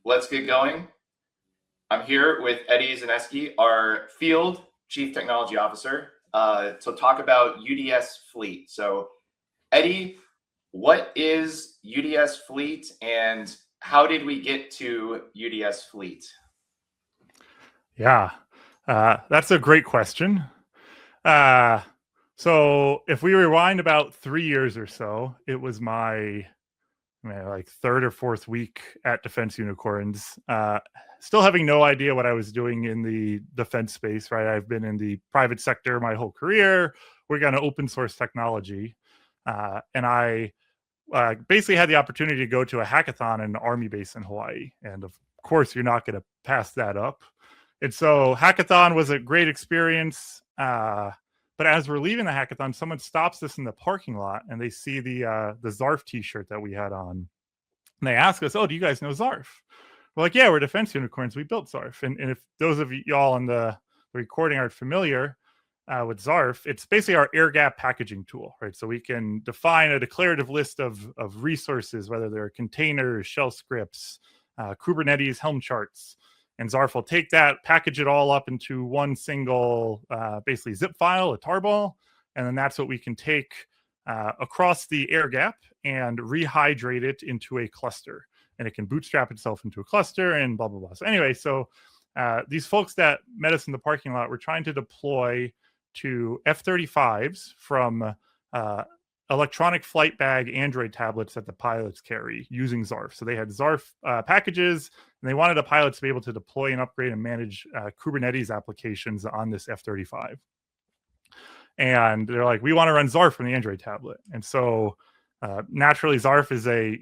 let's get going. I'm here with Eddie Zaneski, our Field Chief Technology Officer, to talk about UDS Fleet. So, Eddie, what is UDS Fleet and how did we get to UDS Fleet? Yeah, that's a great question. So if we rewind about 3 years or so, it was my like third or fourth week at Defense Unicorns. Still having no idea what I was doing in the defense space, right? I've been in the private sector my whole career. We're going to open source technology. And I basically had the opportunity to go to a hackathon in an Army base in Hawaii. And of course, you're not going to pass that up. And so hackathon was a great experience. But as we're leaving the hackathon, someone stops us in the parking lot and they see the Zarf t-shirt that we had on. And they ask us, oh, do you guys know Zarf? We're like, yeah, we're Defense Unicorns. We built Zarf. And if those of y'all on the recording are familiar with Zarf, it's basically our air gap packaging tool, right? So we can define a declarative list of resources, whether they're containers, shell scripts, Kubernetes, Helm charts. And Zarf will take that, package it all up into one single, basically zip file, a tarball, and then that's what we can take across the air gap and rehydrate it into a cluster. And it can bootstrap itself into a cluster and blah, blah, blah. So anyway, these folks that met us in the parking lot were trying to deploy to F-35s from electronic flight bag Android tablets that the pilots carry using Zarf. So they had Zarf packages, and they wanted the pilots to be able to deploy and upgrade and manage Kubernetes applications on this F-35. And they're like, we want to run Zarf from the Android tablet. And so naturally, Zarf is a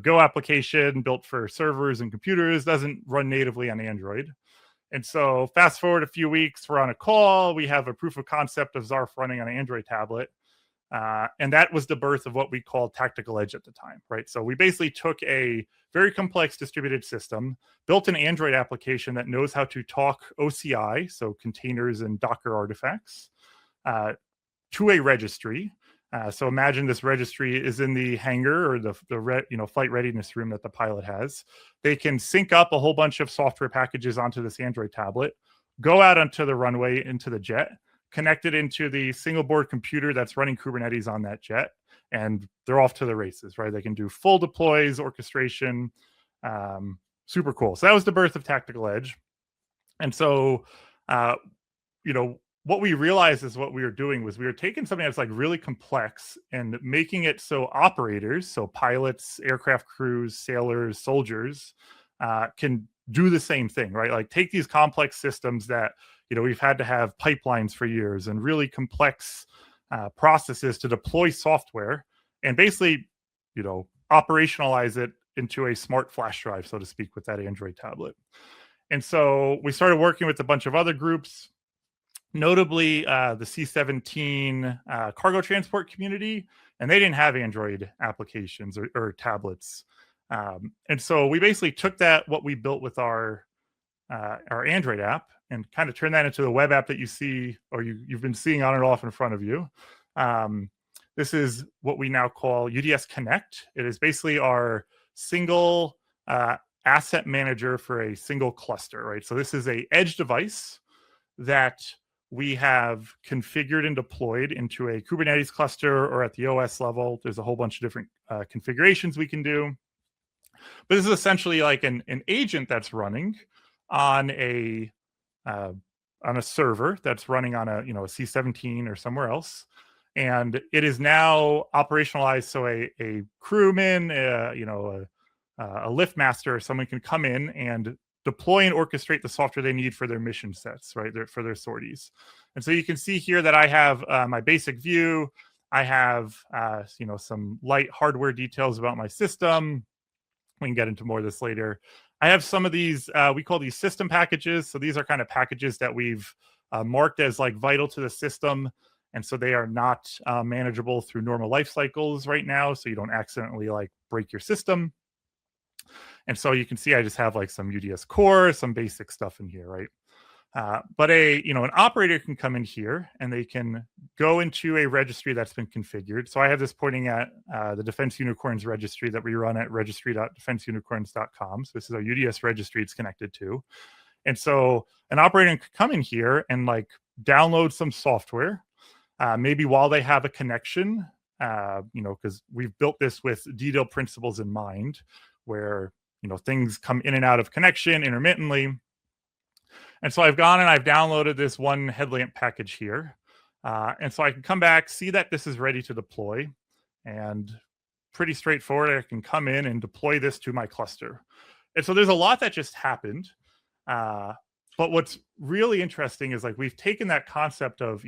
Go application built for servers and computers, doesn't run natively on Android. And so fast forward a few weeks, we're on a call. We have a proof of concept of Zarf running on an Android tablet. And that was the birth of what we called Tactical Edge at the time, right? So we basically took a very complex distributed system, built an Android application that knows how to talk OCI, so containers and Docker artifacts, to a registry. So imagine this registry is in the hangar or the flight readiness room that the pilot has. They can sync up a whole bunch of software packages onto this Android tablet, go out onto the runway into the jet, connected into the single board computer that's running Kubernetes on that jet, and they're off to the races, right? They can do full deploys, orchestration, super cool. So that was the birth of Tactical Edge. And so, what we realized is what we were doing was we were taking something that's like really complex and making it so operators, so pilots, aircraft crews, sailors, soldiers, can do the same thing, right? Like take these complex systems that we've had to have pipelines for years and really complex processes to deploy software and basically, operationalize it into a smart flash drive, so to speak, with that Android tablet. And so we started working with a bunch of other groups, notably the C-17 cargo transport community, and they didn't have Android applications or tablets. And so we basically took what we built with our Android app and kind of turn that into the web app that you see or you've been seeing on and off in front of you. This is what we now call UDS Connect. It is basically our single asset manager for a single cluster, right? So this is a edge device that we have configured and deployed into a Kubernetes cluster or at the OS level. There's a whole bunch of different configurations we can do. But this is essentially like an agent that's running on a server that's running on a C-17 or somewhere else, and it is now operationalized. So a crewman, a lift master, or someone can come in and deploy and orchestrate the software they need for their mission sets, right? For their sorties. And so you can see here that I have my basic view. I have some light hardware details about my system. We can get into more of this later. I have some of these, we call these system packages. So these are kind of packages that we've marked as like vital to the system. And so they are not manageable through normal life cycles right now. So you don't accidentally like break your system. And so you can see I just have like some UDS core, some basic stuff in here, right? But an operator can come in here and they can go into a registry that's been configured. So I have this pointing at the Defense Unicorns registry that we run at registry.defenseunicorns.com. So this is our UDS registry it's connected to. And so an operator can come in here and like download some software, maybe while they have a connection, because we've built this with DDoS principles in mind, where things come in and out of connection intermittently. And so I've gone and I've downloaded this one headlamp package here. And so I can come back, see that this is ready to deploy, and pretty straightforward. I can come in and deploy this to my cluster. And so there's a lot that just happened. But what's really interesting is like we've taken that concept of,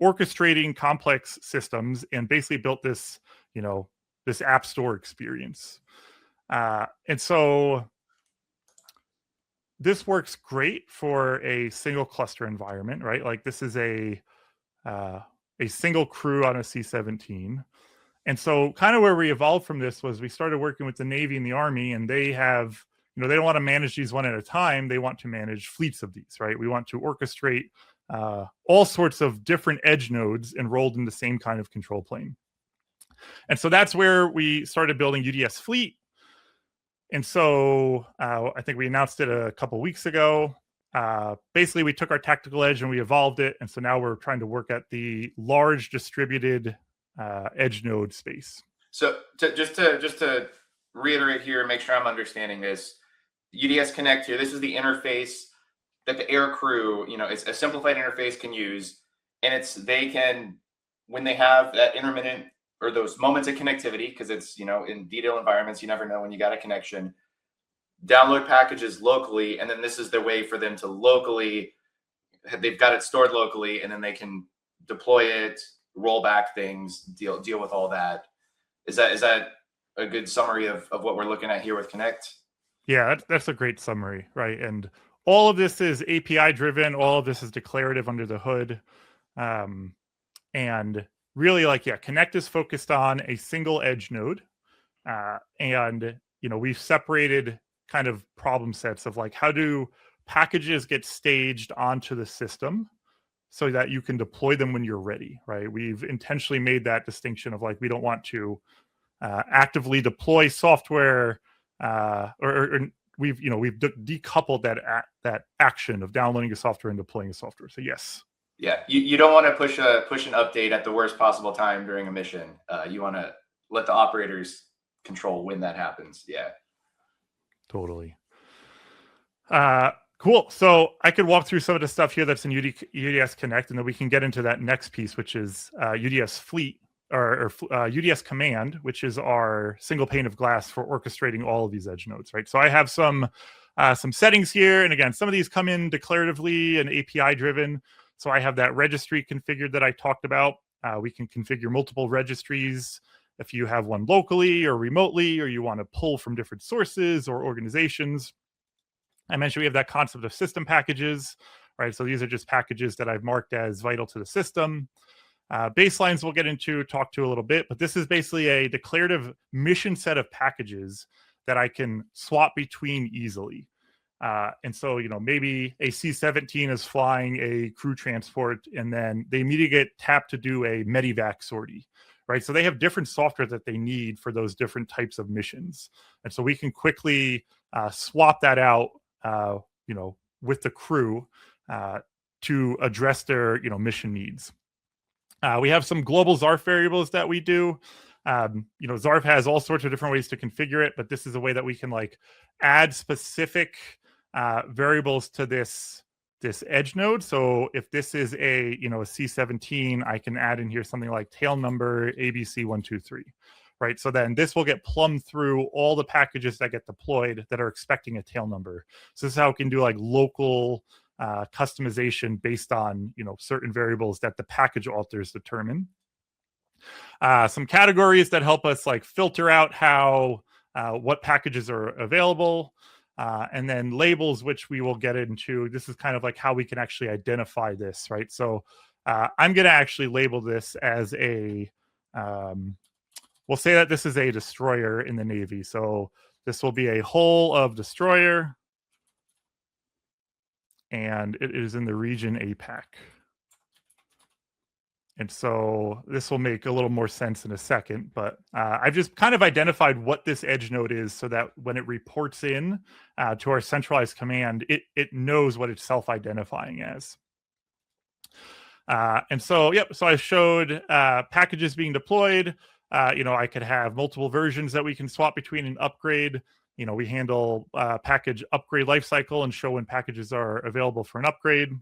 orchestrating complex systems and basically built this, this app store experience. And so this works great for a single cluster environment, right? Like this is a single crew on a C-17. And so kind of where we evolved from this was we started working with the Navy and the Army, and they have, they don't want to manage these one at a time. They want to manage fleets of these, right? We want to orchestrate all sorts of different edge nodes enrolled in the same kind of control plane. And so that's where we started building UDS Fleet. And so I think we announced it a couple weeks ago. Basically, we took our tactical edge and we evolved it. And so now we're trying to work at the large distributed edge node space. So just to reiterate here and make sure I'm understanding this, UDS Connect here, this is the interface that the air crew, it's a simplified interface can use. And they can, when they have that intermittent or those moments of connectivity, because it's, in DDoS environments, you never know when you got a connection, download packages locally. And then this is the way for them to locally, they've got it stored locally, and then they can deploy it, roll back things, deal with all that. Is that a good summary of what we're looking at here with Connect? Yeah, that's a great summary, right? And all of this is API driven. All of this is declarative under the hood. And really Connect is focused on a single edge node. And, we've separated kind of problem sets of like, how do packages get staged onto the system so that you can deploy them when you're ready, right? We've intentionally made that distinction of like, we don't want to actively deploy software or we've decoupled that action of downloading a software and deploying a software. So yes. Yeah, you don't want to push an update at the worst possible time during a mission. You want to let the operators control when that happens. Yeah, totally. Cool. So I could walk through some of the stuff here that's in UDS Connect, and then we can get into that next piece, which is UDS Fleet or UDS Command, which is our single pane of glass for orchestrating all of these edge nodes, right? So I have some settings here, and again, some of these come in declaratively and API driven. So I have that registry configured that I talked about. We can configure multiple registries if you have one locally or remotely, or you want to pull from different sources or organizations. I mentioned we have that concept of system packages, right? So these are just packages that I've marked as vital to the system. Baselines we'll talk to a little bit, but this is basically a declarative mission set of packages that I can swap between easily. And so, maybe a C-17 is flying a crew transport, and then they immediately get tapped to do a medevac sortie, right? So they have different software that they need for those different types of missions. And so we can quickly swap that out, with the crew to address their, mission needs. We have some global Zarf variables that we do. Zarf has all sorts of different ways to configure it, but this is a way that we can add specific variables to this edge node. So if this is a C-17, I can add in here something like tail number ABC123, right? So then this will get plumbed through all the packages that get deployed that are expecting a tail number. So this is how we can do local customization based on certain variables that the package authors determine. Some categories that help us filter out what packages are available. And then labels, which we will get into. This is kind of how we can actually identify this, right? So I'm going to actually label this as we'll say that this is a destroyer in the Navy. So this will be a hull of destroyer. and it is in the region APAC. And so this will make a little more sense in a second, but I've just kind of identified what this edge node is so that when it reports in to our centralized command, it knows what it's self-identifying as. And so, yep, so I showed packages being deployed. I could have multiple versions that we can swap between and upgrade. We handle package upgrade lifecycle and show when packages are available for an upgrade.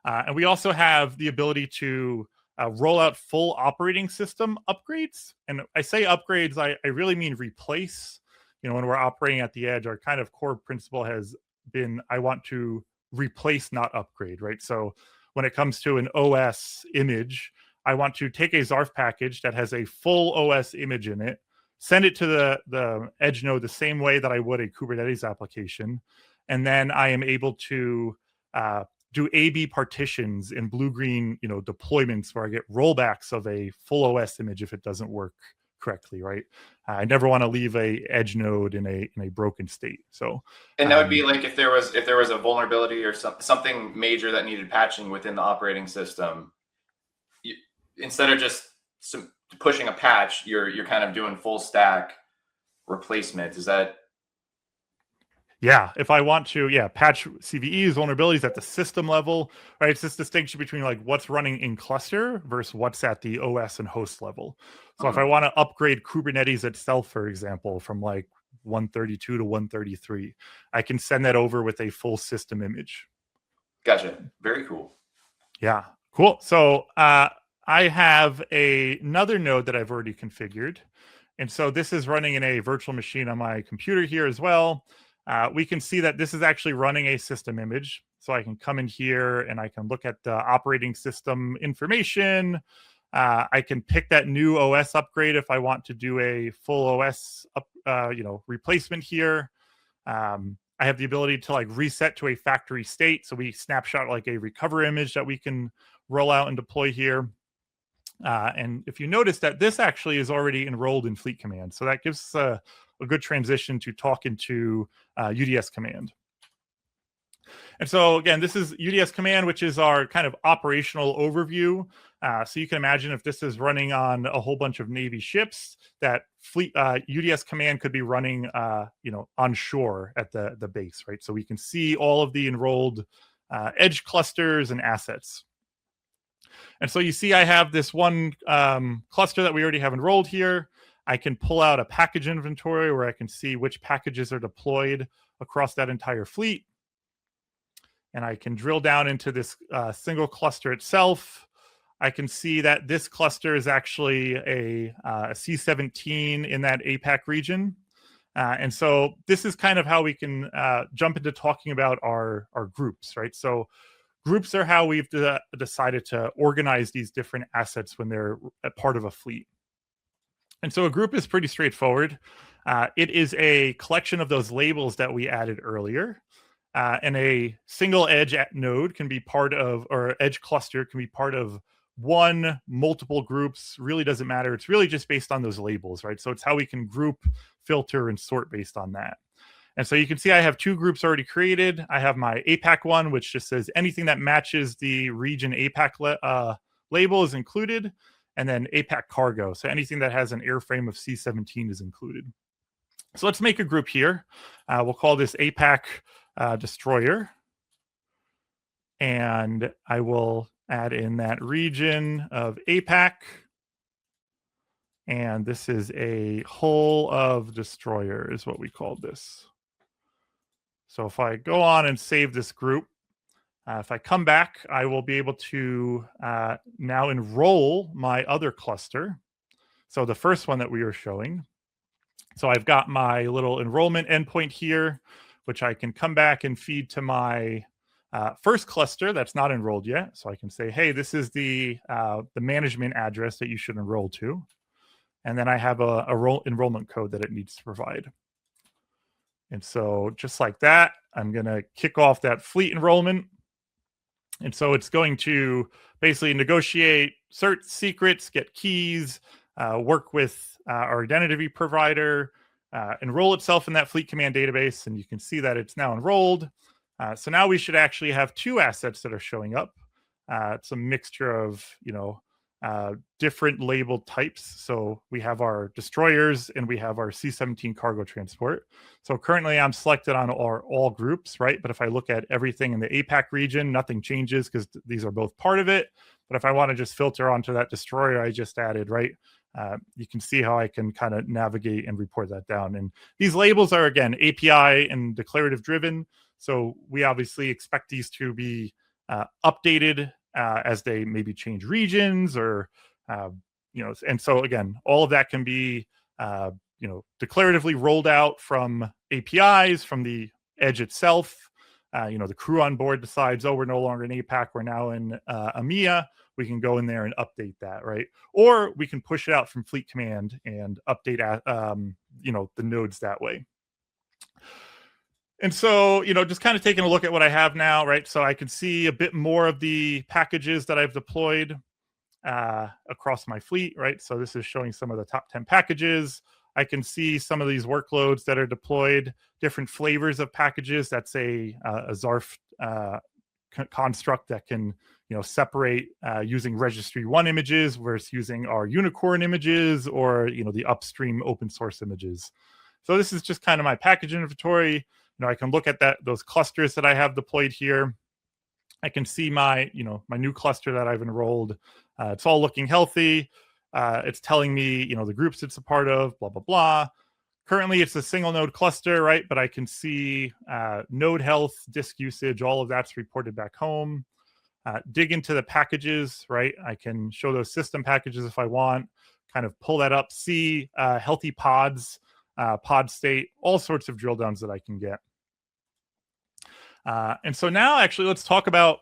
And we also have the ability to roll out full operating system upgrades. And I say upgrades, I really mean replace. When we're operating at the edge, our kind of core principle has been, I want to replace, not upgrade, right? So when it comes to an OS image, I want to take a Zarf package that has a full OS image in it, send it to the edge node the same way that I would a Kubernetes application. And then I am able to do A/B partitions in blue-green, deployments where I get rollbacks of a full OS image if it doesn't work correctly, right? I never want to leave a edge node in a broken state. So, and that would be like if there was a vulnerability or something major that needed patching within the operating system, instead of just pushing a patch, you're kind of doing full stack replacement. Is that? Yeah, if I want to, patch CVEs, vulnerabilities at the system level, right? It's this distinction between like what's running in cluster versus what's at the OS and host level. So if I want to upgrade Kubernetes itself, for example, from like 132 to 133, I can send that over with a full system image. Gotcha. Very cool. Yeah, cool. So I have another node that I've already configured. And so this is running in a virtual machine on my computer here as well. We can see that this is actually running a system image. So I can come in here and I can look at the operating system information. I can pick that new OS upgrade if I want to do a full OS replacement here. I have the ability to like reset to a factory state. So we snapshot like a recover image that we can roll out and deploy here. And if you notice that this actually is already enrolled in Fleet Command. So that gives a good transition to talk into UDS Command. And so again, this is UDS Command, which is our kind of operational overview. So you can imagine if this is running on a whole bunch of Navy ships, that Fleet UDS Command could be running, on shore at the base, right? So we can see all of the enrolled edge clusters and assets. And so you see I have this one cluster that we already have enrolled here. I can pull out a package inventory where I can see which packages are deployed across that entire fleet. And I can drill down into this single cluster itself. I can see that this cluster is actually a C17 in that APAC region. And so this is kind of how we can jump into talking about our groups, right? So groups are how we've decided to organize these different assets when they're a part of a fleet. And so a group is pretty straightforward. It is a collection of those labels that we added earlier. And a single edge node can be part of, or edge cluster can be part of one, multiple groups, really doesn't matter. It's really just based on those labels, right? So it's how we can group, filter, and sort based on that. And so you can see I have two groups already created. I have my APAC one, which just says anything that matches the region APAC label is included, and then APAC cargo. So anything that has an airframe of C17 is included. So let's make a group here. We'll call this APAC destroyer. And I will add in that region of APAC. And this is a hull of destroyer is what we called this. So if I go on and save this group, if I come back, I will be able to now enroll my other cluster. So the first one that we were showing. So I've got my little enrollment endpoint here, which I can come back and feed to my first cluster that's not enrolled yet. So I can say, hey, this is the management address that you should enroll to. And then I have a enrollment code that it needs to provide. And so just like that, I'm going to kick off that fleet enrollment. And so it's going to basically negotiate cert secrets, get keys, work with our identity provider, enroll itself in that Fleet Command database. And you can see that it's now enrolled. So now we should actually have two assets that are showing up. It's a mixture of, different labeled types. So we have our destroyers and we have our C-17 cargo transport. So currently I'm selected on all groups, right? But if I look at everything in the APAC region, nothing changes because these are both part of it. But if I want to just filter onto that destroyer I just added, right? You can see how I can kind of navigate and report that down. And these labels are, again, API and declarative driven. So we obviously expect these to be updated as they maybe change regions or, and so again, all of that can be, declaratively rolled out from APIs, from the edge itself. The crew on board decides, oh, we're no longer in APAC, we're now in EMEA. We can go in there and update that, right? Or we can push it out from Fleet Command and update, the nodes that way. And so, just kind of taking a look at what I have now, right? So I can see a bit more of the packages that I've deployed across my fleet, right? So this is showing some of the top 10 packages. I can see some of these workloads that are deployed, different flavors of packages. That's a Zarf construct that can, separate using registry 1 images versus using our unicorn images or, the upstream open source images. So this is just kind of my package inventory. I can look at those clusters that I have deployed here. I can see my, my new cluster that I've enrolled. It's all looking healthy. It's telling me, the groups it's a part of, blah, blah, blah. Currently, it's a single node cluster, right? But I can see node health, disk usage, all of that's reported back home. Dig into the packages, right? I can show those system packages if I want, kind of pull that up, see healthy pods, pod state, all sorts of drill downs that I can get. And so now actually let's talk about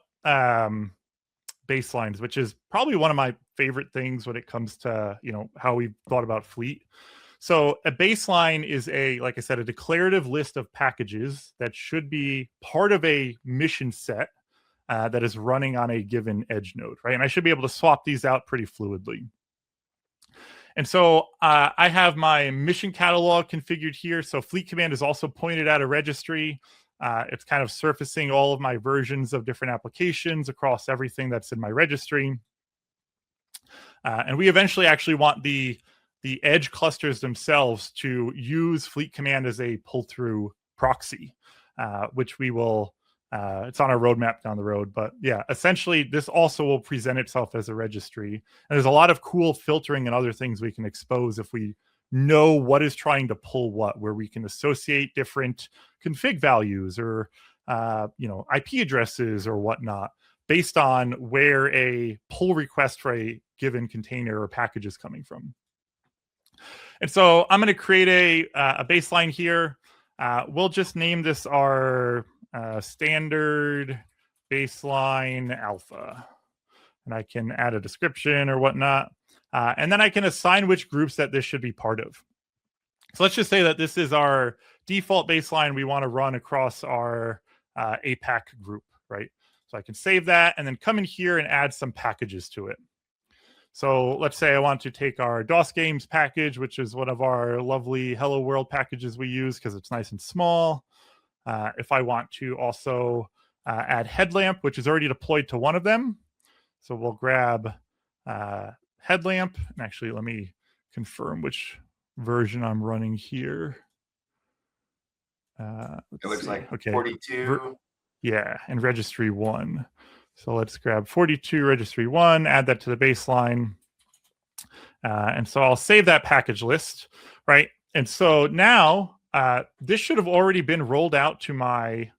baselines, which is probably one of my favorite things when it comes to, how we've thought about fleet. So a baseline is like I said, a declarative list of packages that should be part of a mission set that is running on a given edge node, right? And I should be able to swap these out pretty fluidly. And so I have my mission catalog configured here. So Fleet Command is also pointed at a registry. It's kind of surfacing all of my versions of different applications across everything that's in my registry. And we eventually actually want the edge clusters themselves to use Fleet Command as a pull-through proxy, which we will, it's on our roadmap down the road. But yeah, essentially, this also will present itself as a registry. And there's a lot of cool filtering and other things we can expose if we know what is trying to pull what, where we can associate different config values or, IP addresses or whatnot based on where a pull request for a given container or package is coming from. And so I'm going to create a baseline here. We'll just name this our standard baseline alpha. And I can add a description or whatnot. And then I can assign which groups that this should be part of. So let's just say that this is our default baseline we want to run across our APAC group, right? So I can save that and then come in here and add some packages to it. So let's say I want to take our DOS games package, which is one of our lovely Hello World packages we use because it's nice and small. If I want to also add headlamp, which is already deployed to one of them. So we'll grab headlamp. And actually, let me confirm which version I'm running here. It looks see. like okay. 42. Yeah, and registry 1. So let's grab 42 registry 1, add that to the baseline. And so I'll save that package list, right? And so now this should have already been rolled out to my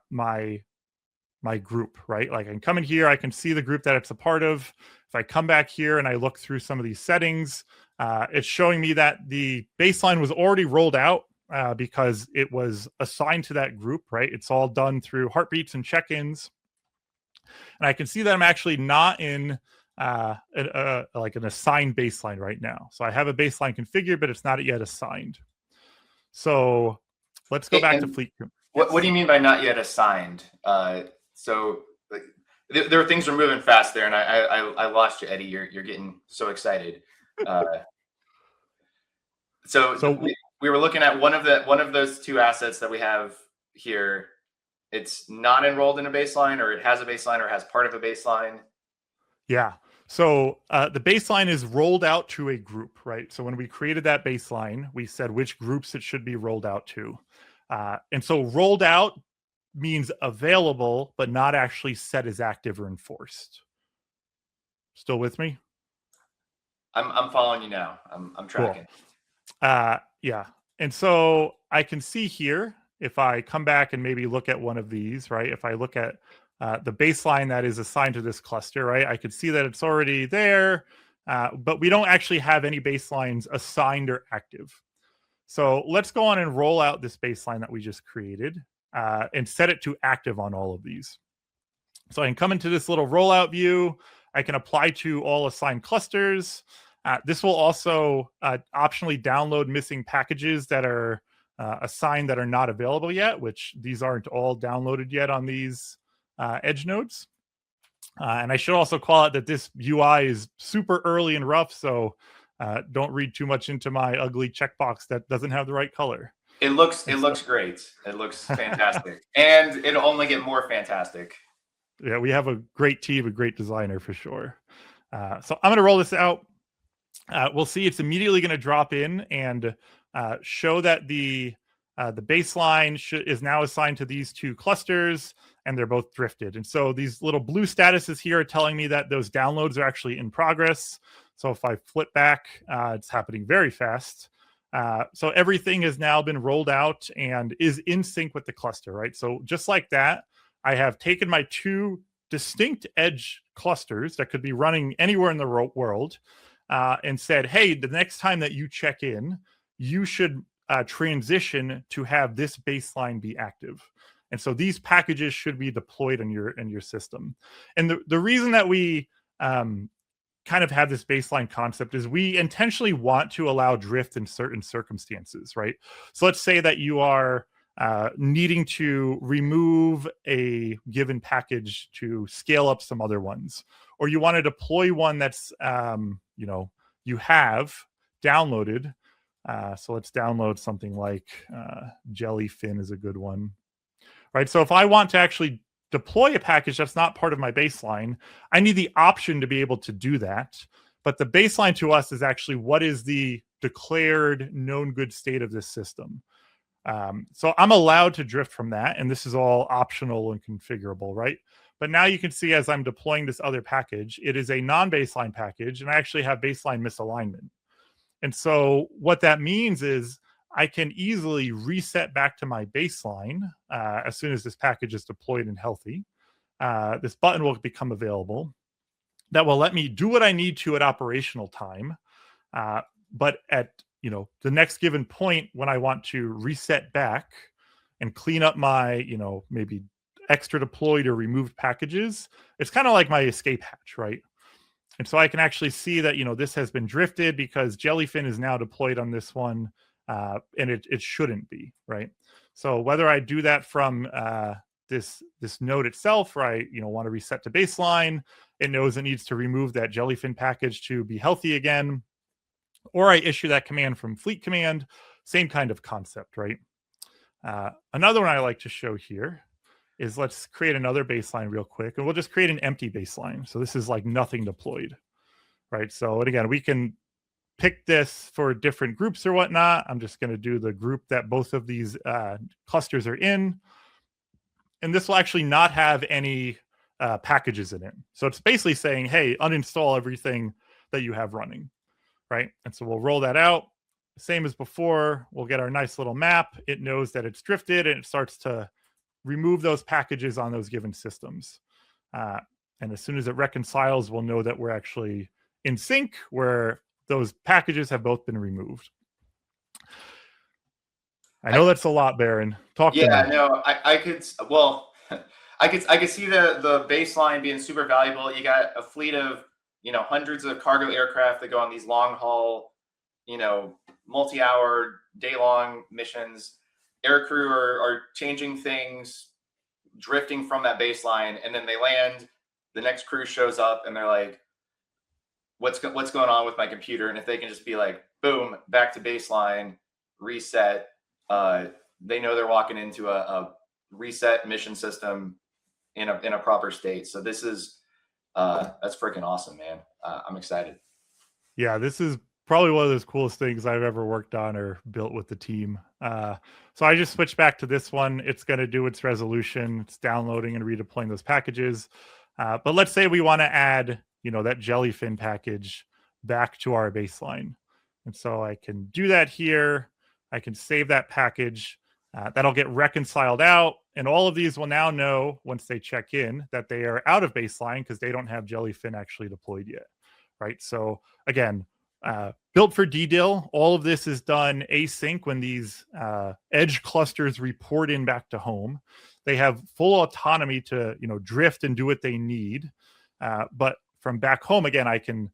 my group, right? Like I can come in here, I can see the group that it's a part of. If I come back here and I look through some of these settings, it's showing me that the baseline was already rolled out because it was assigned to that group, right? It's all done through heartbeats and check-ins. And I can see that I'm actually not in like an assigned baseline right now. So I have a baseline configured, but it's not yet assigned. So let's go back to Fleet. What do you mean by not yet assigned? So like, there are things are moving fast there, and I lost you, Eddie. You're getting so excited. So we were looking at one of those two assets that we have here. it's not enrolled in a baseline, or it has a baseline, or has part of a baseline? Yeah. So the baseline is rolled out to a group, right? So when we created that baseline, we said which groups it should be rolled out to. And so rolled out means available, but not actually set as active or enforced. Still with me? I'm following you now. I'm tracking. Cool. Yeah. And so I can see here, if I come back and maybe look at one of these, right? If I look at the baseline that is assigned to this cluster, right? I could see that it's already there, but we don't actually have any baselines assigned or active. So let's go on and roll out this baseline that we just created and set it to active on all of these. So I can come into this little rollout view. I can apply to all assigned clusters. This will also optionally download missing packages that are assigned that are not available yet, which these aren't all downloaded yet on these edge nodes. And I should also call out that this UI is super early and rough, so don't read too much into my ugly checkbox that doesn't have the right color. It looks great. It looks fantastic, and it'll only get more fantastic. Yeah, we have a great team, a great designer for sure. So I'm going to roll this out. We'll see it's immediately going to drop in and show that the baseline is now assigned to these two clusters, and they're both drifted. And so these little blue statuses here are telling me that those downloads are actually in progress. So if I flip back, it's happening very fast. So everything has now been rolled out and is in sync with the cluster, right? So just like that, I have taken my two distinct edge clusters that could be running anywhere in the world and said, hey, the next time that you check in, you should transition to have this baseline be active. And so these packages should be deployed in your system. And the reason that we kind of have this baseline concept is we intentionally want to allow drift in certain circumstances, right? So let's say that you are needing to remove a given package to scale up some other ones, or you want to deploy one that's you have downloaded. So let's download something like Jellyfin is a good one, right? So if I want to actually deploy a package that's not part of my baseline, I need the option to be able to do that. But the baseline to us is actually what is the declared known good state of this system. So I'm allowed to drift from that, and this is all optional and configurable, right? But now you can see as I'm deploying this other package, it is a non-baseline package, and I actually have baseline misalignment. And so what that means is I can easily reset back to my baseline as soon as this package is deployed and healthy. This button will become available that will let me do what I need to at operational time. But at the next given point when I want to reset back and clean up my, maybe extra deployed or removed packages, it's kind of like my escape hatch, right? And so I can actually see that, this has been drifted because Jellyfin is now deployed on this one, and it shouldn't be, right? So whether I do that from this node itself, or I want to reset to baseline, it knows it needs to remove that Jellyfin package to be healthy again, or I issue that command from Fleet Command, same kind of concept, right? Another one I like to show here is let's create another baseline real quick, and we'll just create an empty baseline. So this is like nothing deployed, right? So, and again, we can pick this for different groups or whatnot. I'm just going to do the group that both of these clusters are in. And this will actually not have any packages in it. So it's basically saying, hey, uninstall everything that you have running, right? And so we'll roll that out. Same as before, we'll get our nice little map. It knows that it's drifted, and it starts to remove those packages on those given systems. And as soon as it reconciles, we'll know that we're actually in sync, where those packages have both been removed. I know that's a lot, Baron. Talk to me. Yeah, no, I could, well, I could see the baseline being super valuable. You got a fleet of, hundreds of cargo aircraft that go on these long haul, multi-hour, day-long missions. Aircrew are changing things, drifting from that baseline, and then they land. The next crew shows up, and they're like, "What's going on with my computer?" And if they can just be like, "Boom, back to baseline, reset," they know they're walking into a reset mission system in a proper state. So this is that's freaking awesome, man. I'm excited. Yeah, this is probably one of those coolest things I've ever worked on or built with the team. So I just switched back to this one. It's going to do its resolution. It's downloading and redeploying those packages. But let's say we want to add, that jellyfin package back to our baseline. And so I can do that here. I can save that package. That'll get reconciled out. And all of these will now know once they check in that they are out of baseline because they don't have jellyfin actually deployed yet. Right. So again, built for DDIL, all of this is done async when these edge clusters report in back to home. They have full autonomy to, drift and do what they need. But from back home, again, I can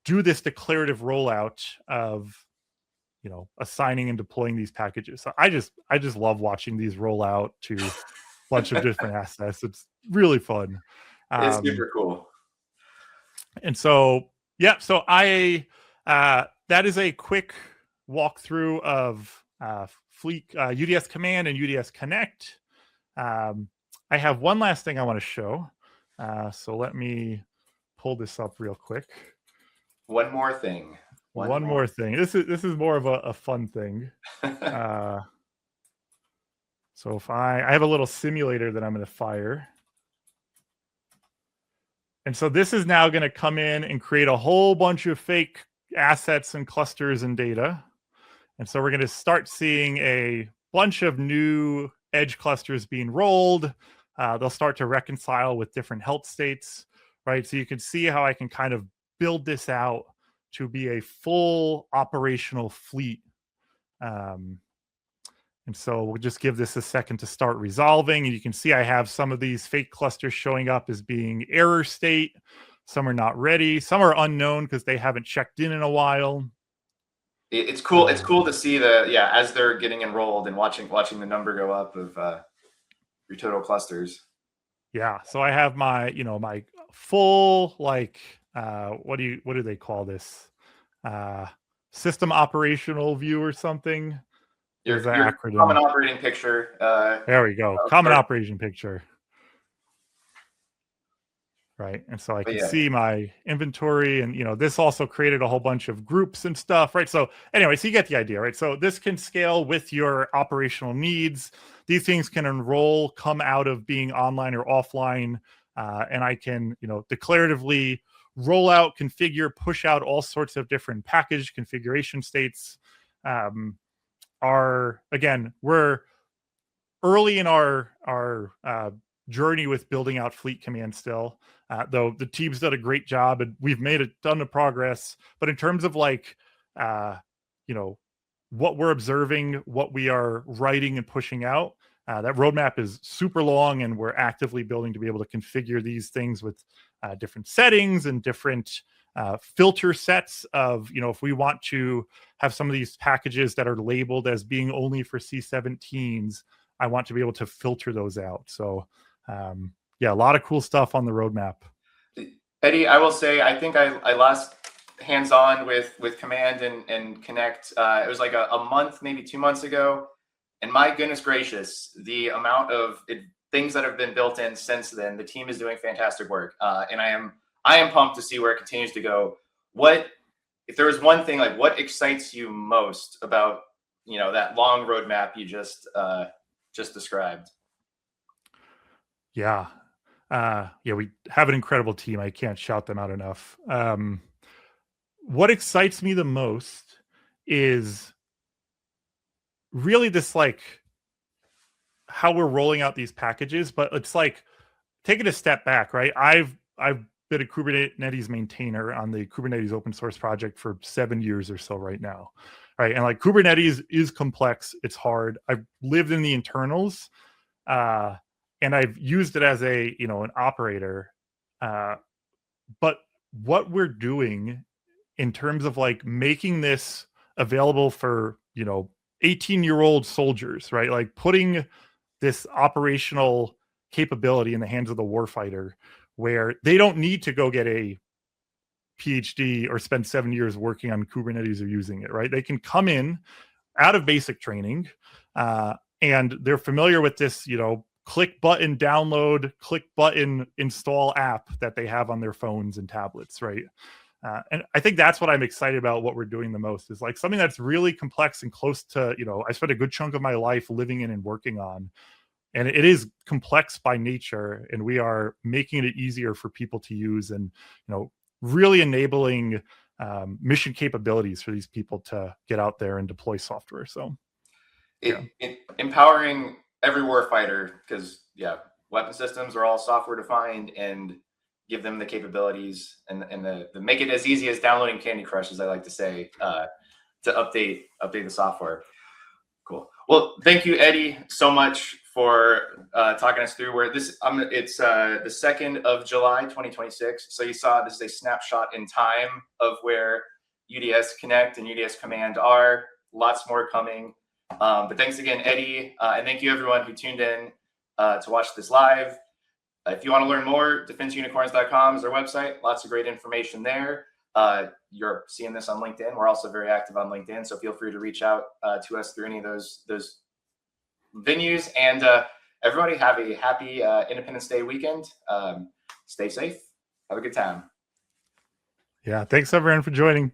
do this declarative rollout of, assigning and deploying these packages. So I just love watching these roll out to a bunch of different assets. It's really fun. It's super cool. And so, yeah, so that is a quick walkthrough of Fleet UDS Command and UDS Connect. I have one last thing I want to show. So let me pull this up real quick. One more thing. One more thing. This is more of a fun thing. So if I have a little simulator that I'm going to fire. And so this is now going to come in and create a whole bunch of fake assets and clusters and data. And so we're going to start seeing a bunch of new edge clusters being rolled. They'll start to reconcile with different health states, right? So you can see how I can kind of build this out to be a full operational fleet. And so we'll just give this a second to start resolving. And you can see I have some of these fake clusters showing up as being error state. Some are not ready. Some are unknown because they haven't checked in a while. It's cool. It's cool to see as they're getting enrolled and watching the number go up of your total clusters. Yeah. So I have my, my full, what do they call this? System operational view or something. Your common operating picture. There we go. Common operation picture. Right. And so I can see my inventory and, this also created a whole bunch of groups and stuff. Right. So anyway, so you get the idea, right? So this can scale with your operational needs. These things can enroll, come out of being online or offline. And I can, declaratively roll out, configure, push out all sorts of different package configuration states. We're early in our journey with building out Fleet Command still, though the team's done a great job and we've made a ton of progress. But in terms of what we're observing, what we are writing and pushing out, that roadmap is super long, and we're actively building to be able to configure these things with different settings and different filter sets of, if we want to have some of these packages that are labeled as being only for C17s, I want to be able to filter those out. So a lot of cool stuff on the roadmap. Eddie, I will say, I think I last hands-on with Command and Connect. It was like a month, maybe 2 months ago. And my goodness gracious, the amount of things that have been built in since then, the team is doing fantastic work. And I am pumped to see where it continues to go. If there was one thing, what excites you most about, that long roadmap you just described? Yeah. We have an incredible team. I can't shout them out enough. What excites me the most is really this, how we're rolling out these packages, but it's taking a step back, right? I've been a Kubernetes maintainer on the Kubernetes open source project for 7 years or so right now, right? And Kubernetes is complex. It's hard. I've lived in the internals, and I've used it as an operator. But what we're doing in terms of making this available for, 18-year-old soldiers, right? Putting this operational capability in the hands of the warfighter, where they don't need to go get a PhD or spend 7 years working on Kubernetes or using it, right? They can come in out of basic training, and they're familiar with this, click button download, click button install app that they have on their phones and tablets, right? And I think that's what I'm excited about. What we're doing the most is like something that's really complex and close to, I spent a good chunk of my life living in and working on, and it is complex by nature, and we are making it easier for people to use, and really enabling mission capabilities for these people to get out there and deploy software. So empowering every warfighter, because weapon systems are all software defined, and give them the capabilities and the make it as easy as downloading Candy Crush, as I like to say, to update the software. Cool. Well, thank you, Eddie, so much for talking us through where this. It's the 2nd of July, 2026. So you saw this is a snapshot in time of where UDS Connect and UDS Command are. Lots more coming. But thanks again, Eddie, and thank you everyone who tuned in to watch this live. If you want to learn more, defenseunicorns.com is our website. Lots of great information there. You're seeing this on LinkedIn. We're also very active on LinkedIn, so feel free to reach out to us through any of those venues. And everybody have a happy Independence Day weekend. Stay safe. Have a good time. Yeah, thanks everyone for joining.